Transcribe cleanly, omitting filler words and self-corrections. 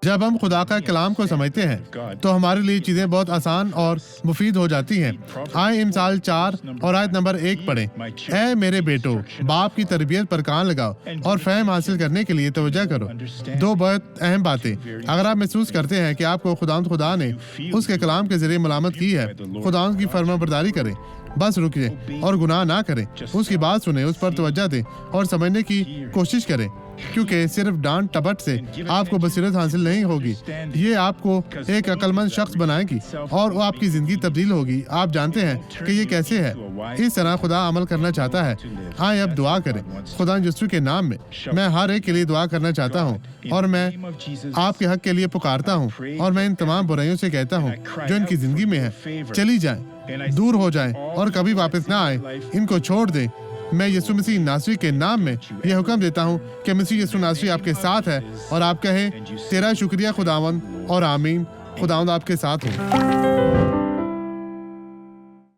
जब हम खुदा का कलाम को समझते हैं तो हमारे लिए चीज़ें बहुत आसान और मुफीद हो जाती हैं। आए इमसाल 4 और आयत नंबर 1 पढ़ें। ऐ मेरे बेटो, बाप की तरबियत पर कान लगाओ और फहम हासिल करने के लिए तवज्जो करो। दो बहुत अहम बातें। अगर आप महसूस करते हैं कि आपको खुदा ने उसके कलाम के जरिए मलामत की है, खुदा की फरमाबरदारी करें, बस रुकिए और गुनाह ना करें। उसकी बात सुने, उस पर तवज्जो दें और समझने की कोशिश करें, क्योंकि सिर्फ डांट टपट से आपको बसीरत हासिल नहीं होगी। ये आपको एक अक्लमंद शख्स बनाएगी और वो आपकी जिंदगी तब्दील होगी। आप जानते हैं कि ये कैसे है। इस तरह खुदा अमल करना चाहता है। आए अब दुआ करें। खुदा यीशु के नाम में मैं हर एक के लिए दुआ करना चाहता हूँ और मैं आपके हक के लिए पुकारता हूँ और मैं इन तमाम बुराइयों से कहता हूँ जो इनकी जिंदगी में है, चली जाएं, दूर हो जाएं और कभी वापस ना आए। इनको छोड़ दें। मैं यीशु मसीह नासरी के नाम में यह हुक्म देता हूँ कि मसीह यीशु नासरी आपके साथ है और आप कहें, तेरा शुक्रिया खुदावंद और आमीन। खुदावंद आपके साथ हो।